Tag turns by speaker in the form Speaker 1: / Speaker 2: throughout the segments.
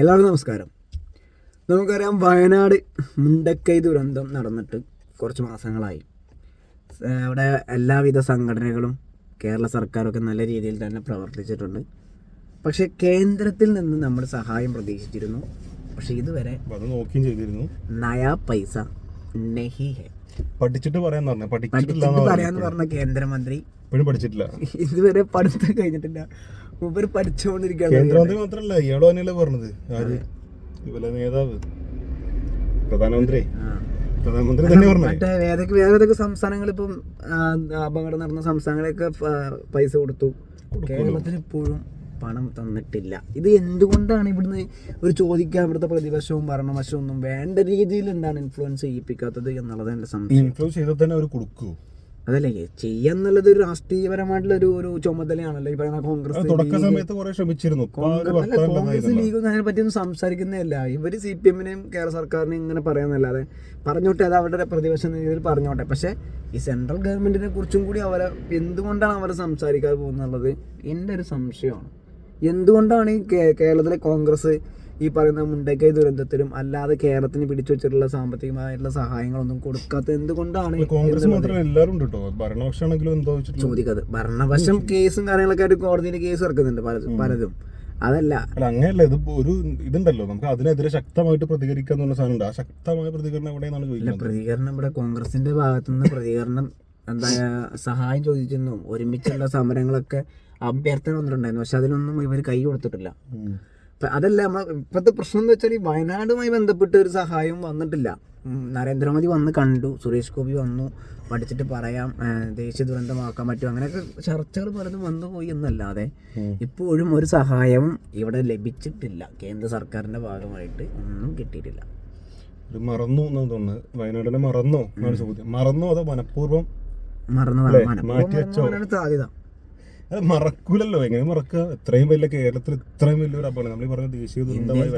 Speaker 1: എല്ലാവർക്കും നമസ്കാരം. നമുക്കറിയാം, വയനാട് മുണ്ടക്കൈ ദുരന്തം നടന്നിട്ട് കുറച്ച് മാസങ്ങളായി. അവിടെ എല്ലാവിധ സംഘടനകളും കേരള സർക്കാരൊക്കെ നല്ല രീതിയിൽ തന്നെ പ്രവർത്തിച്ചിട്ടുണ്ട്. പക്ഷേ കേന്ദ്രത്തിൽ നിന്ന് നമ്മൾ സഹായം പ്രതീക്ഷിച്ചിരുന്നു. പക്ഷെ ഇതുവരെ
Speaker 2: നോക്കുകയും ചെയ്തിരുന്നു.
Speaker 1: നയാ പൈസ നഹി ഹെ.
Speaker 2: പഠിച്ചിട്ട്
Speaker 1: പറയാന്ന് പറഞ്ഞ കേന്ദ്രമന്ത്രി
Speaker 2: ഇപ്പോഴും പഠിച്ചിട്ടില്ല.
Speaker 1: ഇതുവരെ പഠിത്തം കഴിഞ്ഞിട്ടില്ല. മൂപ്പര് പഠിച്ചുകൊണ്ടിരിക്കുകയാണ്.
Speaker 2: കേന്ദ്രമന്ത്രി മാത്രമല്ല, ഇയാളോ തന്നെയല്ലേ പറഞ്ഞത്, നേതാവ് പ്രധാനമന്ത്രി തന്നെ പറഞ്ഞു.
Speaker 1: മറ്റേ ഏതൊക്കെ സംസ്ഥാനങ്ങൾ ഇപ്പം അപകടം നടന്ന സംസ്ഥാനങ്ങളൊക്കെ പൈസ കൊടുത്തു. കേരളത്തിൽ ഇപ്പോഴും പണം തന്നിട്ടില്ല. ഇത് എന്തുകൊണ്ടാണ് ഇവിടുന്ന് ഒരു ചോദിക്കാൻ ഇവിടുത്തെ പ്രതിപക്ഷവും ഭരണപക്ഷവും ഒന്നും വേണ്ട രീതിയിൽ എന്താണ് ഇൻഫ്ലുവൻസ് ചെയ്യിപ്പിക്കാത്തത് എന്നുള്ളത് എൻ്റെ സംശയം.
Speaker 2: ഇൻഫ്ലുവൻസ് ചെയ്താൽ തന്നെ അവർ കൊടുക്കൂ.
Speaker 1: അതല്ലേ ചെയ്യാന്നുള്ളത് ഒരു രാഷ്ട്രീയപരമായിട്ടുള്ള ഒരു ചുമതലയാണല്ലോ. ഈ പറയുന്ന കോൺഗ്രസ് ലീഗൊന്നും അതിനെ പറ്റിയൊന്നും സംസാരിക്കുന്നതല്ല. ഇവര് CPM-നെയും കേരള സർക്കാരിനെയും ഇങ്ങനെ പറയാന്നല്ലാതെ പറഞ്ഞോട്ടെ, അത് അവരുടെ പ്രതിപക്ഷ രീതിയിൽ പറഞ്ഞോട്ടെ. പക്ഷെ ഈ സെൻട്രൽ ഗവൺമെന്റിനെ കുറിച്ചും കൂടി എന്തുകൊണ്ടാണ് അവർ സംസാരിക്കാതെ പോകുന്നുള്ളത് എൻ്റെ ഒരു സംശയമാണ്. എന്തുകൊണ്ടാണ് ഈ കേരളത്തിലെ കോൺഗ്രസ് ഈ പറയുന്ന മുണ്ടക്കൈ ദുരന്തത്തിലും അല്ലാതെ കേരളത്തിന് പിടിച്ചു വെച്ചിട്ടുള്ള സാമ്പത്തികമായിട്ടുള്ള സഹായങ്ങളൊന്നും കൊടുക്കാത്ത എന്തുകൊണ്ടാണ്?
Speaker 2: കോൺഗ്രസ് മാത്രമല്ല, എല്ലാവരും
Speaker 1: ചോദിക്കാതെ ഭരണപക്ഷം കേസും കാര്യങ്ങളൊക്കെ ആയിട്ട് കോടതിയിൽ കേസ് ഇറക്കുന്നുണ്ട് പലതും. അതല്ല
Speaker 2: അങ്ങനെയല്ല, ഇത് ഒരു ഇതുണ്ടല്ലോ, നമുക്ക് അതിനെതിരെ ശക്തമായിട്ട് പ്രതികരിക്കാന്നുള്ള സാധനം. ആ ശക്തമായ പ്രതികരണം എവിടെയെന്നാണ് ചോദിക്കുന്നത്.
Speaker 1: പ്രതികരണം ഇവിടെ കോൺഗ്രസിന്റെ ഭാഗത്തുനിന്ന് പ്രതികരണം സഹായം ചോദിച്ചെന്നും ഒരുമിച്ചുള്ള സമരങ്ങളൊക്കെ അഭ്യർത്ഥന വന്നിട്ടുണ്ടായിരുന്നു. പക്ഷെ അതിനൊന്നും ഇവർ കൈ കൊടുത്തിട്ടില്ല. അതല്ല ഇപ്പോഴത്തെ പ്രശ്നം എന്ന് വെച്ചാൽ, ഈ വയനാടുമായി ബന്ധപ്പെട്ട് ഒരു സഹായം വന്നിട്ടില്ല. നരേന്ദ്രമോദി വന്ന് കണ്ടു, സുരേഷ് ഗോപി വന്നു, പഠിച്ചിട്ട് പറയാം ദേശീയ ദുരന്തമാക്കാൻ പറ്റും, അങ്ങനെയൊക്കെ ചർച്ചകൾ പലതും വന്നു പോയി എന്നല്ലാതെ ഇപ്പോഴും ഒരു സഹായവും ഇവിടെ ലഭിച്ചിട്ടില്ല. കേന്ദ്ര സർക്കാരിന്റെ ഭാഗമായിട്ട് ഒന്നും കിട്ടിയിട്ടില്ല.
Speaker 2: മറന്നു എന്നാണ് തോന്നുന്നത്. വയനാടിനെ മറന്നോ എന്നാണ് ചോദ്യം. മറന്നോ അതോ മനഃപൂർവ്വം
Speaker 1: സാധ്യത?
Speaker 2: അത് മറക്കൂലല്ലോ, എങ്ങനെ മറക്കുക? ഇത്രയും വലിയ കേരളത്തിൽ ഇത്രയും വലിയൊരു അപകടം, നമ്മൾ പറഞ്ഞ ദേശീയ ദുരന്തമായി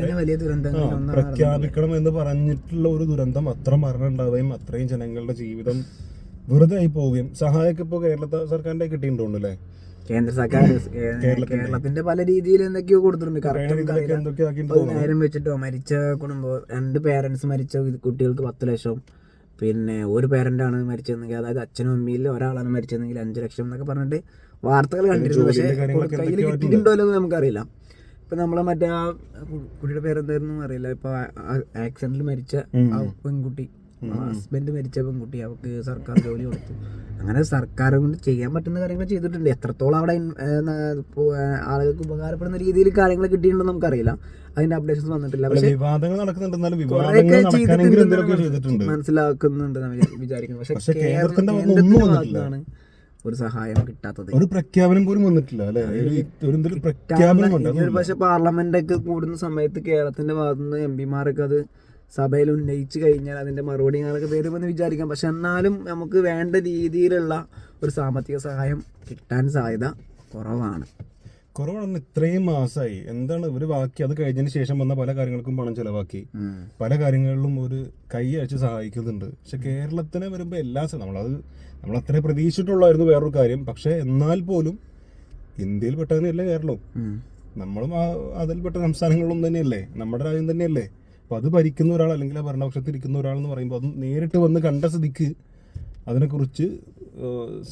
Speaker 2: പ്രഖ്യാപിക്കണം എന്ന് പറഞ്ഞിട്ടുള്ള ഒരു ദുരന്തം, അത്ര മരണം ഉണ്ടാവുകയും അത്രയും ജനങ്ങളുടെ ജീവിതം വെറുതെ ആയി പോവുകയും സഹായമൊക്കെ ഇപ്പോൾ കേരള സർക്കാരിന്റെ കിട്ടിയിട്ടുണ്ടോ അല്ലേ?
Speaker 1: കേന്ദ്ര സർക്കാർ കേരളത്തിന്റെ പല രീതിയിൽ എന്തൊക്കെയോ കൊടുത്തിട്ടുണ്ട്. 10,000 വെച്ചിട്ടോ, മരിച്ച കുടുംബം 2 പേരൻസ് മരിച്ച കുട്ടികൾക്ക് 10 ലക്ഷം, പിന്നെ ഒരു പേരന്റാണ് മരിച്ചതെങ്കിൽ, അതായത് അച്ഛനും അമ്മയിൽ ഒരാളാണ് മരിച്ചതെങ്കിൽ 5 ലക്ഷം എന്നൊക്കെ പറഞ്ഞിട്ട് വാർത്തകൾ കണ്ടിരുന്നു. പക്ഷേ കയ്യിൽ കിട്ടിയിട്ടുണ്ടോ എന്ന് നമുക്കറിയില്ല. ഇപ്പൊ നമ്മളെ മറ്റേ ആ കുട്ടിയുടെ പേരെന്തായിരുന്നു അറിയില്ല. ഇപ്പൊ ആക്സിഡന്റിൽ മരിച്ച ആ പെൺകുട്ടി, ഹസ്ബൻഡ് മരിച്ച പെൺകുട്ടി, അവർക്ക് സർക്കാർ ജോലി കൊടുത്തു. അങ്ങനെ സർക്കാർ കൊണ്ട് ചെയ്യാൻ പറ്റുന്ന കാര്യങ്ങൾ ചെയ്തിട്ടുണ്ട്. എത്രത്തോളം അവിടെ ആളുകൾക്ക് ഉപകാരപ്പെടുന്ന രീതിയിൽ കാര്യങ്ങൾ കിട്ടിയിട്ടുണ്ടെന്ന് നമുക്കറിയില്ല. അതിന്റെ അപ്ഡേഷൻസ് വന്നിട്ടില്ല. പക്ഷേ മനസ്സിലാക്കുന്നുണ്ട് വിചാരിക്കുന്നു. പക്ഷെ കേരളത്തിന്റെ ഭാഗത്താണ് ഒരു സഹായം കിട്ടാത്തത്.
Speaker 2: ഒരു പ്രഖ്യാപനം പോലും വന്നിട്ടില്ല അല്ലെ?
Speaker 1: പക്ഷെ പാർലമെന്റൊക്കെ കൂടുന്ന സമയത്ത് കേരളത്തിന്റെ ഭാഗത്തുനിന്ന് MP-മാരൊക്കെ അത് സഭയിൽ ഉന്നയിച്ചു കഴിഞ്ഞാൽ അതിന്റെ മറുപടി ഞങ്ങൾക്ക് വരുമെന്ന് വിചാരിക്കാം. പക്ഷെ എന്നാലും നമുക്ക് വേണ്ട രീതിയിലുള്ള ഒരു സാമ്പത്തിക സഹായം കിട്ടാൻ സാധ്യത കുറവാണ്.
Speaker 2: ഇത്രയും മാസമായി എന്താണ് ഇവര് ബാക്കി അത് കഴിഞ്ഞതിന് ശേഷം വന്ന പല കാര്യങ്ങൾക്കും പണം ചെലവാക്കി, പല കാര്യങ്ങളിലും ഒരു കൈ അയച്ച് സഹായിക്കുന്നുണ്ട്. പക്ഷെ കേരളത്തിന് വരുമ്പോൾ നമ്മൾ അത്രയും പ്രതീക്ഷിച്ചിട്ടുള്ളായിരുന്നു വേറൊരു കാര്യം. പക്ഷെ എന്നാൽ പോലും ഇന്ത്യയിൽ പെട്ടതന്നെയല്ലേ കേരളവും, നമ്മളും അതിൽപ്പെട്ട സംസ്ഥാനങ്ങളും തന്നെയല്ലേ, നമ്മുടെ രാജ്യം തന്നെയല്ലേ. അപ്പൊ അത് ഭരിക്കുന്ന ഒരാൾ അല്ലെങ്കിൽ ആ ഭരണപക്ഷത്തിൽ ഇരിക്കുന്ന ഒരാൾ എന്ന് പറയുമ്പോൾ അത് നേരിട്ട് വന്ന് കണ്ട സ്ഥിതിക്ക് അതിനെക്കുറിച്ച്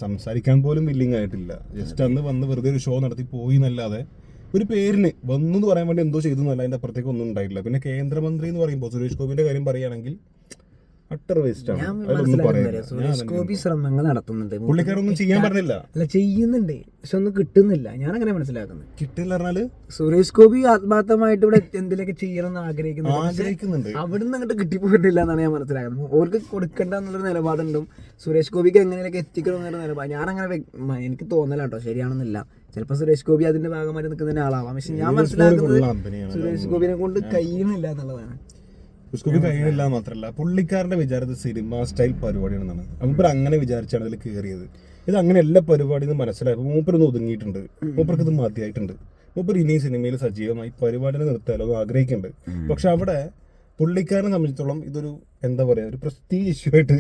Speaker 2: സംസാരിക്കാൻ പോലും വില്ലിങ് ആയിട്ടില്ല. ജസ്റ്റ് അന്ന് വന്ന് വെറുതെ ഒരു ഷോ നടത്തി പോയി എന്നല്ലാതെ ഒരു പേരിന് വന്നു എന്ന് പറയാൻ വേണ്ടി എന്തോ ചെയ്തു എന്നല്ല, അതിൻ്റെ അപ്പുറത്തേക്ക് ഒന്നും ഉണ്ടായിട്ടില്ല. പിന്നെ കേന്ദ്രമന്ത്രി എന്ന് പറയുമ്പോൾ സുരേഷ് ഗോപിന്റെ കാര്യം പറയുകയാണെങ്കിൽ അട്ടർ വേസ്റ്റ് ആണ്.
Speaker 1: സുരേഷ് ഗോപി ശ്രമങ്ങൾ നടത്തുന്നുണ്ട്,
Speaker 2: പുള്ളിക്കാരൊന്നും ചെയ്യാൻ പറഞ്ഞില്ല.
Speaker 1: അല്ല, ചെയ്യുന്നുണ്ട്, പക്ഷെ ഒന്നും കിട്ടുന്നില്ല. ഞാൻ അങ്ങനെ മനസ്സിലാക്കുന്നത്.
Speaker 2: കിട്ടില്ല പറഞ്ഞാല്
Speaker 1: സുരേഷ് ഗോപി ആത്മാർത്ഥമായിട്ട് ഇവിടെ എന്തിലൊക്കെ ചെയ്യണം എന്ന് ആഗ്രഹിക്കുന്നുണ്ട്. അവിടുന്ന് അങ്ങോട്ട് കിട്ടിപ്പോയിട്ടില്ല എന്നാണ് ഞാൻ മനസ്സിലാക്കുന്നത്. ഓർക്ക് കൊടുക്കണ്ട എന്നുള്ളൊരു നിലപാടുണ്ടും സുരേഷ് ഗോപിക്ക് എങ്ങനെയൊക്കെ എത്തിക്കണം എന്നൊരു നിലപാട് ഞാനങ്ങനെ എനിക്ക് തോന്നലാട്ടോ, ശരിയാണെന്നില്ല. ചിലപ്പോൾ സുരേഷ് ഗോപി അതിന്റെ ഭാഗമായിട്ട് നിൽക്കുന്ന ആളാവാം. പക്ഷെ ഞാൻ മനസ്സിലാക്കുന്നത് സുരേഷ് ഗോപിനെ കൊണ്ട് കഴിയുന്നില്ല എന്നുള്ളതാണ്.
Speaker 2: സുരേഷ് കഴിയില്ല മാത്രമല്ല, പുള്ളിക്കാരന്റെ വിചാരത്തിൽ സിനിമ സ്റ്റൈൽ പരിപാടിയാണെന്നാണ്. മൂപ്പർ അങ്ങനെ വിചാരിച്ചാണ് അതിൽ കയറിയത്. ഇത് അങ്ങനെ എല്ലാ പരിപാടിയും മനസ്സിലായപ്പോൾ മൂപ്പരൊന്ന് ഒതുങ്ങിയിട്ടുണ്ട്. മൂപ്പർക്ക് ഇത് മതിയായിട്ടുണ്ട്. മൂപ്പർ ഇനിയും സിനിമയിൽ സജീവമായി പരിപാടിനെ നിർത്താലോ ആഗ്രഹിക്കുന്നുണ്ട്. പക്ഷെ അവിടെ പുള്ളിക്കാരനെ സംബന്ധിച്ചിടത്തോളം ഇതൊരു ഒരു പ്രസ്റ്റീജ് ഇഷ്യൂ ആയിട്ട്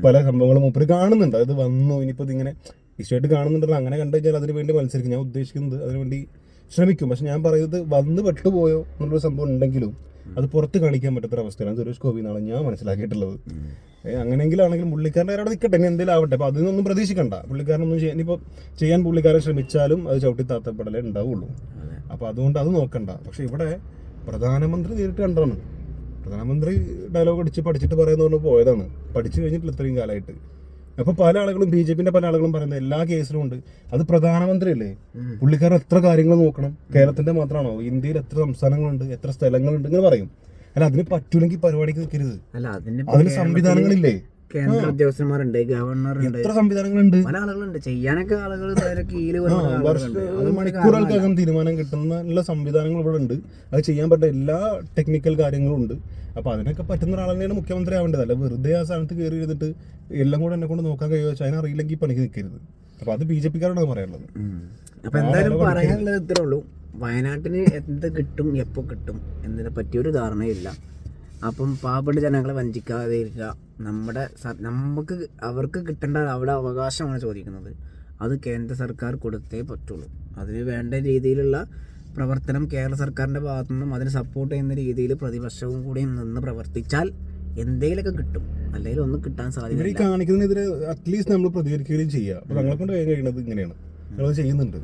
Speaker 2: പല സംഭവങ്ങളും മൂപ്പര് കാണുന്നുണ്ട്. അത് വന്നു ഇനിയിപ്പോൾ ഇതിങ്ങനെ ഇഷ്യൂ ആയിട്ട് കാണുന്നുണ്ടല്ലോ. അങ്ങനെ കണ്ടു കഴിഞ്ഞാൽ അതിന് വേണ്ടി മത്സരിക്കും. ഞാൻ ഉദ്ദേശിക്കുന്നത് അതിനുവേണ്ടി ശ്രമിക്കും. പക്ഷെ ഞാൻ പറയുന്നത് വന്ന് പെട്ടുപോയോ എന്നുള്ളൊരു സംഭവം ഉണ്ടെങ്കിലും അത് പുറത്ത് കാണിക്കാൻ പറ്റാത്തൊരവസ്ഥയാണ് സുരേഷ് ഗോപി എന്നാണ് ഞാൻ മനസ്സിലാക്കിയിട്ടുള്ളത്. അങ്ങനെയെങ്കിലാണെങ്കിലും പുള്ളിക്കാരൻ്റെ അവിടെ നിൽക്കട്ടെ, ഇനി എന്തെങ്കിലും ആവട്ടെ. അപ്പോൾ അതിനൊന്നും പ്രതീക്ഷിക്കണ്ട. പുള്ളിക്കാരനൊന്നും ഇനിയിപ്പോൾ ചെയ്യാൻ പുള്ളിക്കാരൻ ശ്രമിച്ചാലും അത് ചവിട്ടി താത്തപ്പെടലേ ഉണ്ടാവുള്ളൂ. അപ്പോൾ അതുകൊണ്ട് അത് നോക്കണ്ട. പക്ഷെ ഇവിടെ പ്രധാനമന്ത്രി നേരിട്ട് കണ്ടാണ്. പ്രധാനമന്ത്രി ഡയലോഗ് അടിച്ച് പഠിച്ചിട്ട് പറയുന്നതുകൊണ്ട് പോയതാണ്, പഠിച്ചു കഴിഞ്ഞിട്ടില്ല ഇത്രയും കാലമായിട്ട്. അപ്പോൾ പല ആളുകളും BJPന്റെ പല ആളുകളും പറയുന്നത് എല്ലാ കേസിലും ഉണ്ട്. അത് പ്രധാനമന്ത്രി അല്ലേ, പുള്ളിക്കാരൻ എത്ര കാര്യങ്ങൾ നോക്കണം. കേരളത്തിന്റെ മാത്രമാണോ, ഇന്ത്യയിൽ എത്ര സംസ്ഥാനങ്ങളുണ്ട്, എത്ര സ്ഥലങ്ങളുണ്ട് ഇങ്ങനെ പറയും. അല്ല, അതിന് പറ്റൂലെങ്കിൽ പരിപാടിക്ക് നിൽക്കരുത്. അതിന് സംവിധാനങ്ങളില്ലേ,
Speaker 1: കേന്ദ്ര ഉദ്യോഗസ്ഥന്മാരുണ്ട്, ഗവർണറുണ്ട്,
Speaker 2: എത്ര സംവിധാനങ്ങളുണ്ട്,
Speaker 1: പല ആളുകളുണ്ട് ചെയ്യാനൊക്കെ. ആളുകൾ
Speaker 2: മണിക്കൂറുകൾക്കകം തീരുമാനം കിട്ടുന്ന സംവിധാനങ്ങൾ ഇവിടെ ഉണ്ട്. അത് ചെയ്യാൻ പറ്റുന്ന എല്ലാ ടെക്നിക്കൽ കാര്യങ്ങളും ഉണ്ട്. അപ്പൊ അതിനൊക്കെ പറ്റുന്ന ഒരാൾ തന്നെയാണ് മുഖ്യമന്ത്രി ആവേണ്ടത്. അല്ല വെറുതെ ആ സ്ഥാനത്ത് കയറി ഇരുന്നിട്ട് എല്ലാം കൂടെ എന്നെ കൊണ്ട് നോക്കാൻ കഴിയുമോ വെച്ചാൽ അതിനറിയില്ലെങ്കിൽ പണിക്ക് നിൽക്കരുത്. അപ്പൊ അത് BJPക്കാരോടാണ് പറയാനുള്ളത്.
Speaker 1: അപ്പൊ എന്തായാലും പറയാനുള്ളത് ഇത്രേ ഉള്ളൂ. വയനാട്ടിന് എന്ത് കിട്ടും, എപ്പോൾ കിട്ടും എന്നതിനെ പറ്റിയൊരു ധാരണയില്ല. അപ്പം പാവപ്പെട്ട ജനങ്ങളെ വഞ്ചിക്കാതെ ഇരിക്കുക. നമുക്ക് അവർക്ക് കിട്ടേണ്ട അവിടെ അവകാശമാണ് ചോദിക്കുന്നത്. അത് കേന്ദ്ര സർക്കാർ കൊടുത്തേ പറ്റുള്ളൂ. അതിന് വേണ്ട രീതിയിലുള്ള പ്രവർത്തനം കേരള സർക്കാരിൻ്റെ ഭാഗത്തു നിന്നും അതിന് സപ്പോർട്ട് ചെയ്യുന്ന രീതിയിൽ പ്രതിപക്ഷവും കൂടി നിന്ന് പ്രവർത്തിച്ചാൽ എന്തെങ്കിലുമൊക്കെ കിട്ടും. അല്ലെങ്കിൽ ഒന്നും കിട്ടാൻ സാധ്യത.
Speaker 2: കാണിക്കുന്നതിനെതിരെ അറ്റ്ലീസ്റ്റ് നമ്മൾ പ്രതികരിക്കുകയും ചെയ്യുക. അപ്പോൾ ഞങ്ങളെ കൊണ്ട് കഴിയുന്നത് ഇങ്ങനെയാണ്, ഞങ്ങൾ ചെയ്യുന്നുണ്ട്.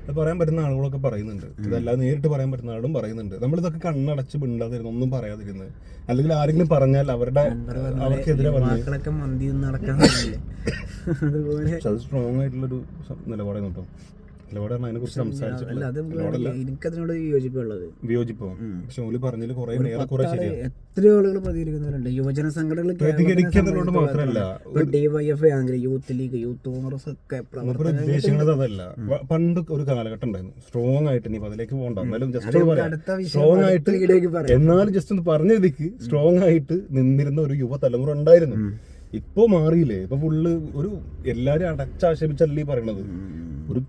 Speaker 2: അത് പറയാൻ പറ്റുന്ന ആളുകളൊക്കെ പറയുന്നുണ്ട്. ഇതല്ലാതെ നേരിട്ട് പറയാൻ പറ്റുന്ന ആളും പറയുന്നുണ്ട്. നമ്മളിതൊക്കെ കണ്ണടച്ച് മിണ്ടാതിരുന്നു, ഒന്നും പറയാതിരുന്നത്. അല്ലെങ്കിൽ ആരെങ്കിലും പറഞ്ഞാൽ അവർക്കെതിരെ
Speaker 1: മക്കളൊക്കെ മന്തി നടക്കാൻ അതുപോലെ
Speaker 2: അത് സ്ട്രോങ് ആയിട്ടുള്ളൊരു നിലപാടാണ് കേട്ടോ. നിലപാടാണ് അതിനെക്കുറിച്ച് സംസാരിച്ചിട്ടുള്ളത്.
Speaker 1: എനിക്കതിനോട് യോജിപ്പുള്ളത്
Speaker 2: വിയോജിപ്പോ. പക്ഷെ ഓല് പറഞ്ഞതിൽ കുറെ ശരിയാണ്.
Speaker 1: എത്രയോ ആളുകൾ പ്രതികരിക്കുന്നുണ്ട്. യുവജന സംഘടനകൾ
Speaker 2: പ്രതികരിക്കുന്നതിനോട് മാത്രമല്ല,
Speaker 1: DYFI ആണെങ്കിലും യൂത്ത് ലീഗ്, യൂത്ത് കോൺഗ്രസ് ഒക്കെ
Speaker 2: ഉദ്ദേശിക്കുന്നത് അതല്ല. പണ്ട് ഒരു കാലഘട്ടം ഉണ്ടായിരുന്നു സ്ട്രോങ് ആയിട്ട്, ഇനി അതിലേക്ക് പോകണ്ട, എന്നാലും ജസ്റ്റ് സ്ട്രോങ് ആയിട്ട്, എന്നാലും ജസ്റ്റ് ഒന്ന് പറഞ്ഞതിക്ക് സ്ട്രോങ് ആയിട്ട് നിന്നിരുന്ന ഒരു യുവതലമുറ ഉണ്ടായിരുന്നു. ഇപ്പൊ മാറിയില്ലേ? ഇപ്പൊ ഫുള്ള് ഒരു എല്ലാരും അടച്ചാക്ഷേപിച്ചല്ലേ പറയണത്. ഒരു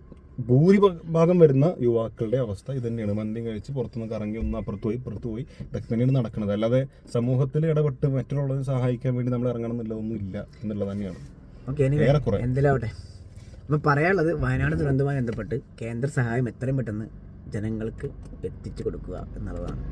Speaker 2: ഭൂരിഭാഗം വരുന്ന യുവാക്കളുടെ അവസ്ഥ ഇത് തന്നെയാണ്. മന്തി കഴിച്ച് പുറത്തുനിന്ന് കറങ്ങി ഒന്ന് അപ്പുറത്ത് പോയി ഇപ്പുറത്ത് പോയി, ഇതൊക്കെ തന്നെയാണ് നടക്കുന്നത്. അല്ലാതെ സമൂഹത്തിൽ ഇടപെട്ട് മറ്റുള്ളവരെ സഹായിക്കാൻ വേണ്ടി നമ്മൾ ഇറങ്ങണം എന്നുള്ളതൊന്നും ഇല്ല എന്നുള്ളത് തന്നെയാണ്.
Speaker 1: എന്തിലാവട്ടെ. അപ്പം പറയാനുള്ളത്, വയനാട് ദുരന്തവുമായി ബന്ധപ്പെട്ട് കേന്ദ്ര സഹായം എത്രയും പെട്ടെന്ന് ജനങ്ങൾക്ക് എത്തിച്ചു കൊടുക്കുക എന്നുള്ളതാണ്.